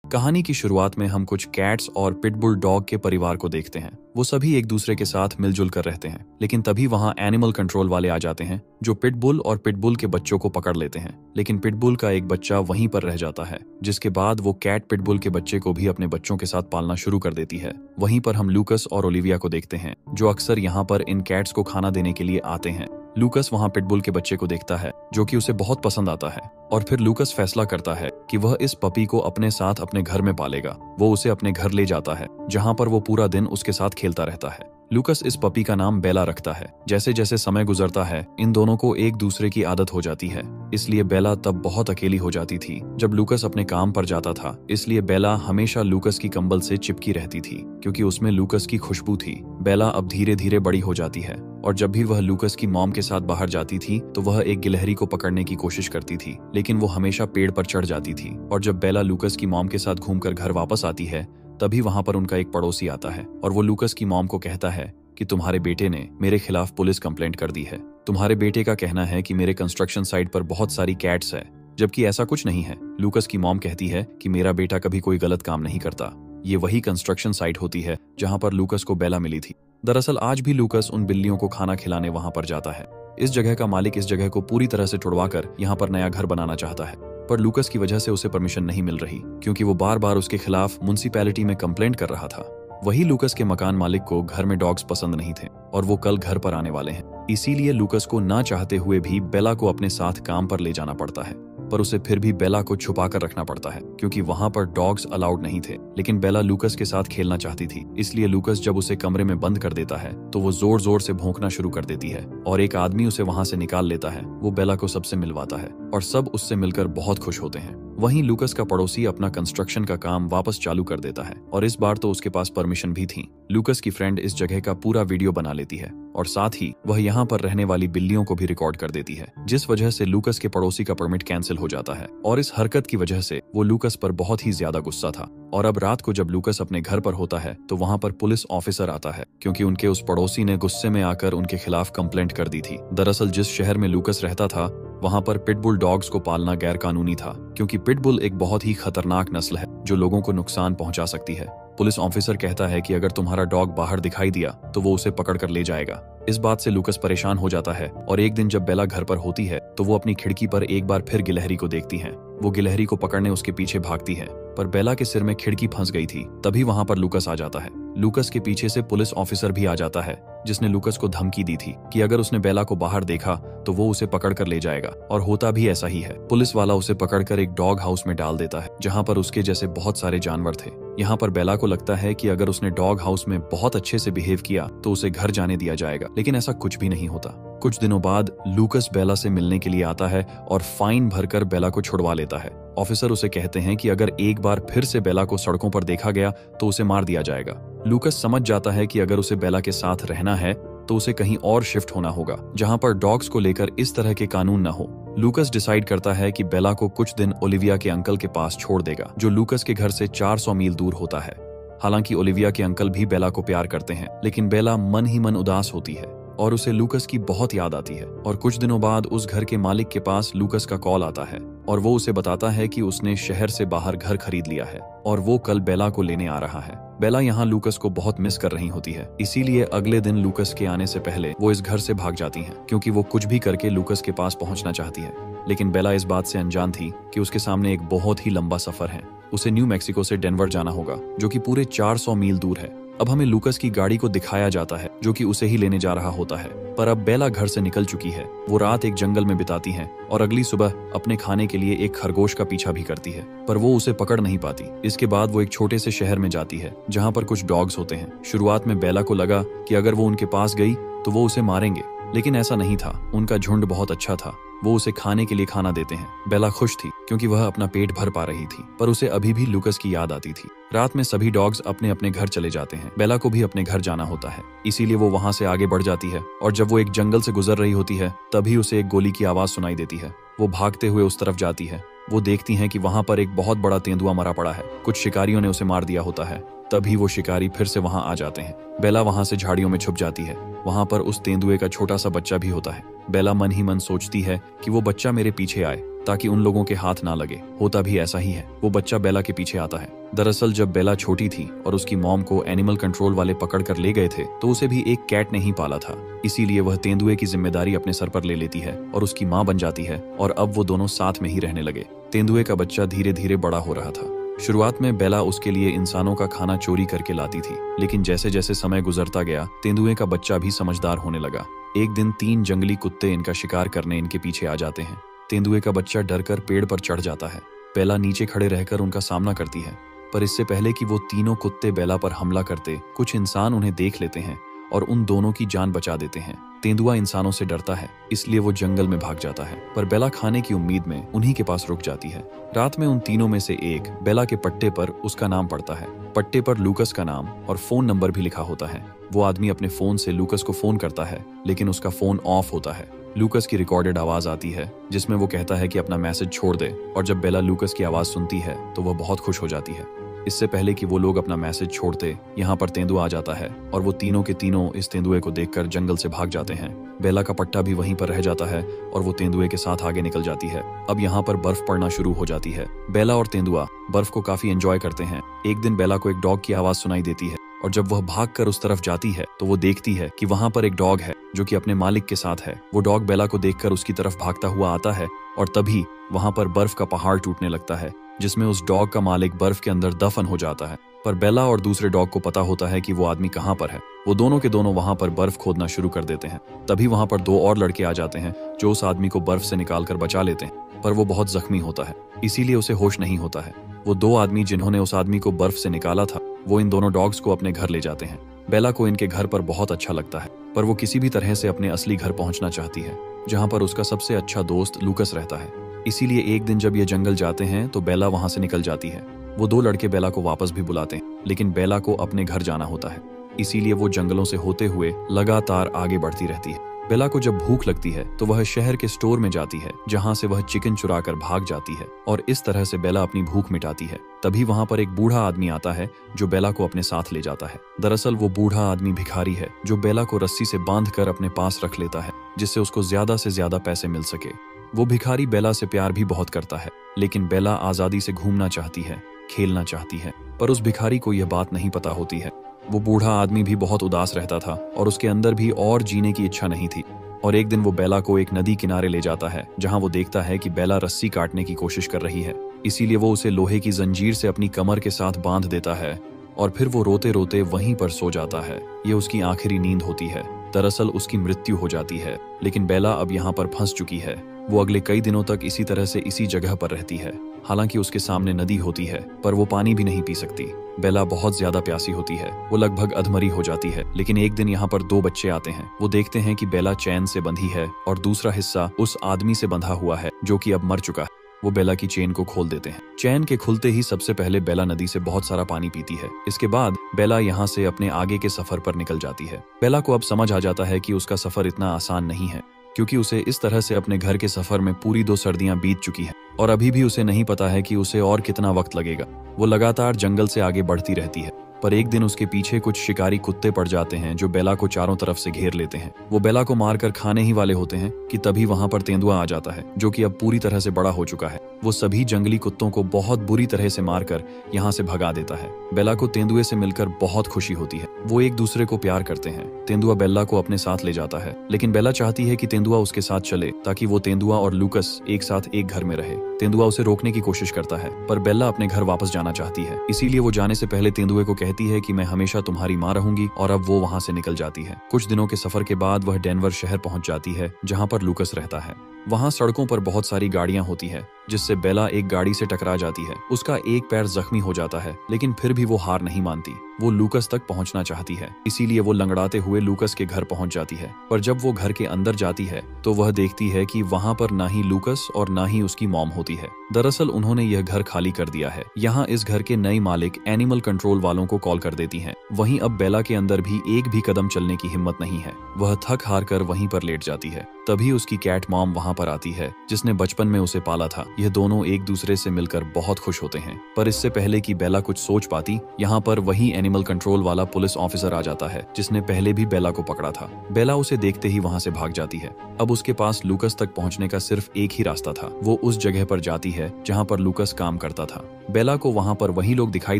कहानी की शुरुआत में हम कुछ कैट्स और पिटबुल डॉग के परिवार को देखते हैं। वो सभी एक दूसरे के साथ मिलजुल कर रहते हैं, लेकिन तभी वहां एनिमल कंट्रोल वाले आ जाते हैं जो पिटबुल और पिटबुल के बच्चों को पकड़ लेते हैं। लेकिन पिटबुल का एक बच्चा वहीं पर रह जाता है, जिसके बाद वो कैट पिटबुल के बच्चे को भी अपने बच्चों के साथ पालना शुरू कर देती है। वहीं पर हम लूकस और ओलिविया को देखते हैं, जो अक्सर यहाँ पर इन कैट्स को खाना देने के लिए आते हैं। लूकस वहां पिटबुल के बच्चे को देखता है, जो कि उसे बहुत पसंद आता है, और फिर लूकस फैसला करता है कि वह इस पपी को अपने साथ अपने घर में पालेगा। वो उसे अपने घर ले जाता है, जहां पर वो पूरा दिन उसके साथ खेलता रहता है। लूकस इस पपी का नाम बेला रखता है। जैसे जैसे समय गुजरता है, इन दोनों को एक दूसरे की आदत हो जाती है, इसलिए बेला तब बहुत अकेली हो जाती थी जब लूकस अपने काम पर जाता था। इसलिए बेला हमेशा लूकस की कंबल से चिपकी रहती थी, क्योंकि उसमें लूकस की खुशबू थी। बेला अब धीरे धीरे बड़ी हो जाती है, और जब भी वह लूकस की मॉम के साथ बाहर जाती थी तो वह एक गिलहरी को पकड़ने की कोशिश करती थी, लेकिन वो हमेशा पेड़ पर चढ़ जाती थी। और जब बेला लूकस की मॉम के साथ घूमकर घर वापस आती है, तभी वहां पर उनका एक पड़ोसी आता है, और वो लूकस की मॉम को कहता है कि तुम्हारे बेटे ने मेरे खिलाफ पुलिस कंप्लेंट कर दी है। तुम्हारे बेटे का कहना है कि मेरे कंस्ट्रक्शन साइट पर बहुत सारी कैट्स है, जबकि ऐसा कुछ नहीं है। लूकस की मॉम कहती है कि मेरा बेटा कभी कोई गलत काम नहीं करता। ये वही कंस्ट्रक्शन साइट होती है जहां पर लूकस को बेला मिली थी। दरअसल आज भी लूकस उन बिल्लियों को खाना खिलाने वहां पर जाता है। इस जगह का मालिक इस जगह को पूरी तरह से छुड़वाकर यहाँ पर नया घर बनाना चाहता है, पर लूकस की वजह से उसे परमिशन नहीं मिल रही, क्योंकि वो बार बार उसके खिलाफ म्युनिसिपैलिटी में कंप्लेंट कर रहा था। वही लूकस के मकान मालिक को घर में डॉग्स पसंद नहीं थे, और वो कल घर पर आने वाले हैं। इसीलिए लूकस को ना चाहते हुए भी बेला को अपने साथ काम पर ले जाना पड़ता है, पर उसे फिर भी बेला को छुपा कर रखना पड़ता है, क्योंकि वहां पर डॉग्स अलाउड नहीं थे। लेकिन बेला लूकस के साथ खेलना चाहती थी, इसलिए लूकस जब उसे कमरे में बंद कर देता है तो वो जोर जोर से भौंकना शुरू कर देती है, और एक आदमी उसे वहां से निकाल लेता है। वो बेला को सबसे मिलवाता है, और सब उससे मिलकर बहुत खुश होते हैं। वहीं लूकस का पड़ोसी अपना कंस्ट्रक्शन का काम वापस चालू कर देता है, और इस बार तो उसके पास परमिशन भी थी। लूकस की फ्रेंड इस जगह का पूरा वीडियो बना लेती है, और साथ ही वह यहाँ पर रहने वाली बिल्लियों को भी रिकॉर्ड कर देती है, जिस वजह से लूकस के पड़ोसी का परमिट कैंसिल हो जाता है। और इस हरकत की वजह से वो लूकस पर बहुत ही ज्यादा गुस्सा था। और अब रात को जब लूकस अपने घर पर होता है तो वहाँ पर पुलिस ऑफिसर आता है, क्योंकि उनके उस पड़ोसी ने गुस्से में आकर उनके खिलाफ कंप्लेंट कर दी थी। दरअसल जिस शहर में लूकस रहता था, वहाँ पर पिटबुल डॉग्स को पालना गैर कानूनी था, क्योंकि पिटबुल एक बहुत ही खतरनाक नस्ल है जो लोगों को नुकसान पहुंचा सकती है। पुलिस ऑफिसर कहता है कि अगर तुम्हारा डॉग बाहर दिखाई दिया तो वो उसे पकड़ कर ले जाएगा। इस बात से लूकस परेशान हो जाता है, और एक दिन जब बेला घर पर होती है तो वो अपनी खिड़की पर एक बार फिर गिलहरी को देखती है। वो गिलहरी को पकड़ने उसके पीछे भागती है, पर बेला के सिर में खिड़की फंस गई थी। तभी वहां पर लूकस आ जाता है। लूकस के पीछे से पुलिस ऑफिसर भी आ जाता है, जिसने लूकस को धमकी दी थी कि अगर उसने बेला को बाहर देखा तो वो उसे पकड़ कर ले जाएगा, और होता भी ऐसा ही है। पुलिस वाला उसे पकड़कर एक डॉग हाउस में डाल देता है, जहां पर उसके जैसे बहुत सारे जानवर थे। यहाँ पर बेला को लगता है कि अगर उसने डॉग हाउस में बहुत अच्छे से बिहेव किया तो उसे घर जाने दिया जाएगा, लेकिन ऐसा कुछ भी नहीं होता। कुछ दिनों बाद लूकस बेला से मिलने के लिए आता है और फाइन भरकर बेला को छुड़वा लेता है। ऑफिसर उसे कहते हैं कि अगर एक बार फिर से बेला को सड़कों पर देखा गया तो उसे मार दिया जाएगा। लूकस समझ जाता है कि अगर उसे बेला के साथ रहना है तो उसे कहीं और शिफ्ट होना होगा, जहां पर डॉग्स को लेकर इस तरह के कानून न हो। लूकस डिसाइड करता है कि बेला को कुछ दिन ओलिविया के अंकल के पास छोड़ देगा, जो लूकस के घर से 400 मील दूर होता है। हालांकि ओलिविया के अंकल भी बेला को प्यार करते हैं, लेकिन बेला मन ही मन उदास होती है और उसे लूकस की बहुत याद आती है। और कुछ दिनों बाद उस घर के मालिक के पास लूकस का कॉल आता है, और वो उसे बताता है कि उसने शहर से बाहर घर खरीद लिया है और वो कल बेला को लेने आ रहा है। बेला यहाँ लूकस को बहुत मिस कर रही होती है, इसीलिए अगले दिन लूकस के आने से पहले वो इस घर से भाग जाती हैं, क्योंकि वो कुछ भी करके लूकस के पास पहुंचना चाहती है। लेकिन बेला इस बात से अनजान थी कि उसके सामने एक बहुत ही लंबा सफर है। उसे न्यू मैक्सिको से डेनवर जाना होगा, जो कि पूरे 400 मील दूर है। अब हमें लूकस की गाड़ी को दिखाया जाता है, जो कि उसे ही लेने जा रहा होता है। पर अब बेला घर से निकल चुकी है। वो रात एक जंगल में बिताती है और अगली सुबह अपने खाने के लिए एक खरगोश का पीछा भी करती है, पर वो उसे पकड़ नहीं पाती। इसके बाद वो एक छोटे से शहर में जाती है, जहाँ पर कुछ डॉग्स होते हैं। शुरुआत में बेला को लगा कि अगर वो उनके पास गई तो वो उसे मारेंगे, लेकिन ऐसा नहीं था। उनका झुंड बहुत अच्छा था। वो उसे खाने के लिए खाना देते हैं। बेला खुश थी, क्योंकि वह अपना पेट भर पा रही थी, पर उसे अभी भी लूकस की याद आती थी। रात में सभी डॉग्स अपने अपने घर चले जाते हैं। बेला को भी अपने घर जाना होता है, इसीलिए वो वहां से आगे बढ़ जाती है। और जब वो एक जंगल से गुजर रही होती है, तभी उसे एक गोली की आवाज सुनाई देती है। वो भागते हुए उस तरफ जाती है। वो देखती है कि वहां पर एक बहुत बड़ा तेंदुआ मरा पड़ा है। कुछ शिकारियों ने उसे मार दिया होता है। तभी वो शिकारी फिर से वहां आ जाते हैं। बेला वहां से झाड़ियों में छुप जाती है। वहां पर उस तेंदुए का छोटा सा बच्चा भी होता है। बेला मन ही मन सोचती है कि वो बच्चा मेरे पीछे आए ताकि उन लोगों के हाथ ना लगे। होता भी ऐसा ही है। वो बच्चा बेला के पीछे आता है। दरअसल जब बेला छोटी थी और उसकी मॉम को एनिमल कंट्रोल वाले पकड़ कर ले गए थे तो उसे भी एक कैट ने ही पाला था। इसीलिए वह तेंदुए की जिम्मेदारी अपने सर पर ले लेती है और उसकी माँ बन जाती है और अब वो दोनों साथ में ही रहने लगे। तेंदुए का बच्चा धीरे धीरे बड़ा हो रहा था। शुरुआत में बेला उसके लिए इंसानों का खाना चोरी करके लाती थी, लेकिन जैसे जैसे समय गुजरता गया तेंदुए का बच्चा भी समझदार होने लगा। एक दिन 3 जंगली कुत्ते इनका शिकार करने इनके पीछे आ जाते हैं। तेंदुए का बच्चा डरकर पेड़ पर चढ़ जाता है। बेला नीचे खड़े रहकर उनका सामना करती है, पर इससे पहले कि वो तीनों कुत्ते बेला पर हमला करते, कुछ इंसान उन्हें देख लेते हैं और उन दोनों की जान बचा देते हैं। तेंदुआ इंसानों से डरता है, इसलिए वो जंगल में भाग जाता है, पर बेला खाने की उम्मीद में उन्हीं के पास रुक जाती है। रात में उन तीनों में से एक बेला के पट्टे पर उसका नाम पड़ता है। पट्टे पर लूकस का नाम और फोन नंबर भी लिखा होता है। वो आदमी अपने फोन से लूकस को फोन करता है, लेकिन उसका फोन ऑफ होता है। लूकस की रिकॉर्डेड आवाज आती है जिसमें वो कहता है कि अपना मैसेज छोड़ दे, और जब बेला लूकस की आवाज सुनती है तो वह बहुत खुश हो जाती है। इससे पहले कि वो लोग अपना मैसेज छोड़ते, यहाँ पर तेंदुआ आ जाता है और वो तीनों के तीनों इस तेंदुए को देखकर जंगल से भाग जाते हैं। बेला का पट्टा भी वहीं पर रह जाता है और वो तेंदुए के साथ आगे निकल जाती है। अब यहाँ पर बर्फ पड़ना शुरू हो जाती है। बेला और तेंदुआ बर्फ को काफी एंजॉय करते हैं। एक दिन बेला को एक डॉग की आवाज सुनाई देती है और जब वह भागकर उस तरफ जाती है तो वो देखती है कि वहां पर एक डॉग है जो कि अपने मालिक के साथ है। वो डॉग बेला को देखकर उसकी तरफ भागता हुआ आता है और तभी वहां पर बर्फ का पहाड़ टूटने लगता है, जिसमें उस डॉग का मालिक बर्फ के अंदर दफन हो जाता है। पर बेला और दूसरे डॉग को पता होता है कि वो आदमी कहाँ पर है। वो दोनों के दोनों वहां पर बर्फ खोदना शुरू कर देते हैं। तभी वहां पर 2 और लड़के आ जाते हैं जो उस आदमी को बर्फ से निकालकर बचा लेते हैं, पर वो बहुत जख्मी होता है, इसीलिए उसे होश नहीं होता है। वो 2 आदमी जिन्होंने उस आदमी को बर्फ से निकाला था, वो इन दोनों डॉग्स को अपने घर ले जाते हैं। बेला को इनके घर पर बहुत अच्छा लगता है, पर वो किसी भी तरह से अपने असली घर पहुंचना चाहती है, जहां पर उसका सबसे अच्छा दोस्त लूकस रहता है। इसीलिए एक दिन जब ये जंगल जाते हैं तो बेला वहां से निकल जाती है। वो 2 लड़के बेला को वापस भी बुलाते हैं, लेकिन बेला को अपने घर जाना होता है, इसीलिए वो जंगलों से होते हुए लगातार आगे बढ़ती रहती है। बेला को जब भूख लगती है तो वह शहर के स्टोर में जाती है, जहां से वह चिकन चुरा कर भाग जाती है और इस तरह से बेला अपनी भूख मिटाती है। तभी वहां पर एक बूढ़ा आदमी आता है जो बेला को अपने साथ ले जाता है। दरअसल वो बूढ़ा आदमी भिखारी है जो बेला को रस्सी से बांधकर अपने पास रख लेता है, जिससे उसको ज्यादा से ज्यादा पैसे मिल सके। वो भिखारी बेला से प्यार भी बहुत करता है, लेकिन बेला आजादी से घूमना चाहती है, खेलना चाहती है, पर उस भिखारी को यह बात नहीं पता होती है। वो बूढ़ा आदमी भी बहुत उदास रहता था और उसके अंदर भी और जीने की इच्छा नहीं थी। और एक दिन वो बेला को एक नदी किनारे ले जाता है, जहां वो देखता है कि बेला रस्सी काटने की कोशिश कर रही है। इसीलिए वो उसे लोहे की जंजीर से अपनी कमर के साथ बांध देता है और फिर वो रोते रोते वहीं पर सो जाता है। ये उसकी आखिरी नींद होती है। दरअसल उसकी मृत्यु हो जाती है, लेकिन बेला अब यहाँ पर फंस चुकी है। वो अगले कई दिनों तक इसी तरह से इसी जगह पर रहती है। हालांकि उसके सामने नदी होती है, पर वो पानी भी नहीं पी सकती। बेला बहुत ज्यादा प्यासी होती है। वो लगभग अधमरी हो जाती है। लेकिन एक दिन यहाँ पर 2 बच्चे आते हैं। वो देखते हैं कि बेला चैन से बंधी है और दूसरा हिस्सा उस आदमी से बंधा हुआ है जो कि अब मर चुका है। वो बेला की चेन को खोल देते हैं। चैन के खुलते ही सबसे पहले बेला नदी से बहुत सारा पानी पीती है। इसके बाद बेला यहाँ से अपने आगे के सफर पर निकल जाती है। बेला को अब समझ आ जाता है कि उसका सफर इतना आसान नहीं है, क्योंकि उसे इस तरह से अपने घर के सफर में पूरी 2 सर्दियां बीत चुकी हैं और अभी भी उसे नहीं पता है कि उसे और कितना वक्त लगेगा। वो लगातार जंगल से आगे बढ़ती रहती है, पर एक दिन उसके पीछे कुछ शिकारी कुत्ते पड़ जाते हैं जो बेला को चारों तरफ से घेर लेते हैं। वो बेला को मारकर खाने ही वाले होते हैं कि तभी वहां पर तेंदुआ आ जाता है, जो कि अब पूरी तरह से बड़ा हो चुका है। वो सभी जंगली कुत्तों को बहुत बुरी तरह से मारकर यहाँ से भगा देता है। बेला को तेंदुए से मिलकर बहुत खुशी होती है। वो एक दूसरे को प्यार करते हैं। तेंदुआ बेला को अपने साथ ले जाता है, लेकिन बेला चाहती है कि तेंदुआ उसके साथ चले ताकि वो तेंदुआ और लूकस एक साथ एक घर में रहे। तेंदुआ उसे रोकने की कोशिश करता है, पर बेला अपने घर वापस जाना चाहती है। इसीलिए वो जाने से पहले तेंदुए को कहती है कि मैं हमेशा तुम्हारी माँ रहूंगी, और अब वो वहाँ से निकल जाती है। कुछ दिनों के सफर के बाद वह डेनवर शहर पहुंच जाती है, जहाँ पर लूकस रहता है। वहाँ सड़कों पर बहुत सारी गाड़ियां होती है, जिससे बेला एक गाड़ी से टकरा जाती है। उसका एक पैर जख्मी हो जाता है, लेकिन फिर भी वो हार नहीं मानती। वो लूकस तक पहुंचना चाहती है, इसीलिए वो लंगड़ाते हुए लूकस के घर पहुंच जाती है। पर जब वो घर के अंदर जाती है तो वह देखती है कि वहाँ पर ना ही लूकस और ना ही उसकी मॉम होती है। दरअसल उन्होंने यह घर खाली कर दिया है। यहाँ इस घर के नए मालिक एनिमल कंट्रोल वालों को को कॉल कर देती हैं। वहीं अब बेला के अंदर भी एक भी कदम चलने की हिम्मत नहीं है। वह थक हार कर वहीं पर लेट जाती है। तभी उसकी कैट मॉम वहां पर आती है, जिसने बचपन में उसे पाला था। यह दोनों एक दूसरे से मिलकर बहुत खुश होते हैं। पर इससे पहले कि बेला कुछ सोच पाती, यहाँ पर वही एनिमल कंट्रोल वाला पुलिस ऑफिसर आ जाता है, जिसने पहले भी बेला को पकड़ा था। बेला उसे देखते ही वहां से भाग जाती है। अब उसके पास लूकस तक पहुंचने का सिर्फ एक ही रास्ता था। वो उस जगह पर जाती है जहाँ पर लूकस काम करता था। बेला को वहाँ पर वही लोग दिखाई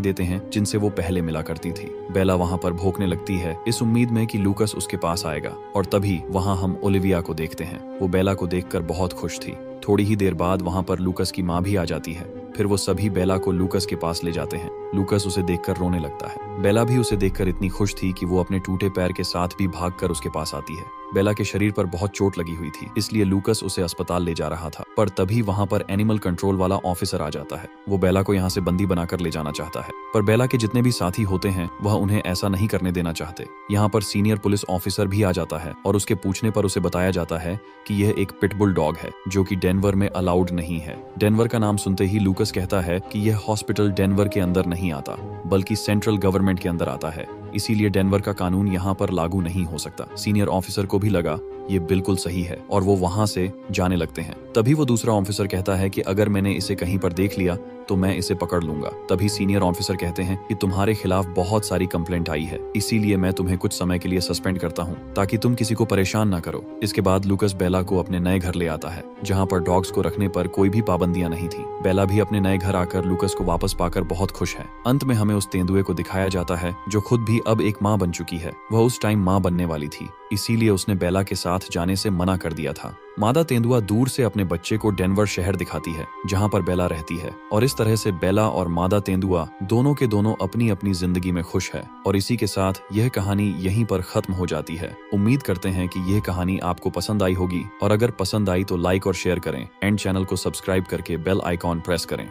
देते हैं जिनसे वो पहले मिला करती थी। बेला वहाँ पर भौंकने लगती है, इस उम्मीद में कि लूकस उसके पास आएगा। और तभी वहाँ हम ओलिविया को देखते हैं। वो बेला को देखकर बहुत खुश थी। थोड़ी ही देर बाद वहाँ पर लूकस की माँ भी आ जाती है। फिर वो सभी बेला को लूकस के पास ले जाते हैं। लूकस उसे देखकर रोने लगता है। बेला भी उसे देखकर इतनी खुश थी कि वो अपने टूटे पैर के साथ भी भागकर उसके पास आती है। बेला के शरीर पर बहुत चोट लगी हुई थी, इसलिए लूकस उसे अस्पताल ले जा रहा था। पर तभी वहाँ पर एनिमल कंट्रोल वाला ऑफिसर आ जाता है। वो बेला को यहाँ से बंदी बनाकर ले जाना चाहता है, पर बेला के जितने भी साथी होते हैं वह उन्हें ऐसा नहीं करने देना चाहते। यहाँ पर सीनियर पुलिस ऑफिसर भी आ जाता है और उसके पूछने पर उसे बताया जाता है कि यह एक पिटबुल डॉग है, जो कि डेनवर में अलाउड नहीं है। डेनवर का नाम सुनते ही लूकस कहता है कि यह हॉस्पिटल डेनवर के अंदर नहीं आता, बल्कि सेंट्रल गवर्नमेंट के अंदर आता है, इसीलिए डेनवर का कानून यहाँ पर लागू नहीं हो सकता। सीनियर ऑफिसर को भी लगा ये बिल्कुल सही है और वो वहां से जाने लगते हैं। तभी वो दूसरा ऑफिसर कहता है कि अगर मैंने इसे कहीं पर देख लिया तो मैं इसे पकड़ लूंगा। तभी सीनियर ऑफिसर कहते हैं कि तुम्हारे खिलाफ बहुत सारी कंप्लेंट आई है, इसीलिए मैं तुम्हें कुछ समय के लिए सस्पेंड करता हूँ ताकि तुम किसी को परेशान ना करो। इसके बाद लूकस बेला को अपने नए घर ले आता है, जहाँ पर डॉग्स को रखने पर कोई भी पाबंदियां नहीं थी। बेला भी अपने नए घर आकर लूकस को वापस पाकर बहुत खुश है। अंत में हमें उस तेंदुए को दिखाया जाता है जो खुद भी अब एक माँ बन चुकी है। वह उस टाइम माँ बनने वाली थी, इसीलिए उसने बेला के साथ जाने से मना कर दिया था। मादा तेंदुआ दूर से अपने बच्चे को डेनवर शहर दिखाती है, जहाँ पर बेला रहती है, और इस तरह से बेला और मादा तेंदुआ दोनों के दोनों अपनी अपनी जिंदगी में खुश है। और इसी के साथ यह कहानी यहीं पर खत्म हो जाती है। उम्मीद करते हैं कि यह कहानी आपको पसंद आई होगी, और अगर पसंद आई तो लाइक और शेयर करें। एंड चैनल को सब्सक्राइब करके बेल आइकॉन प्रेस करें।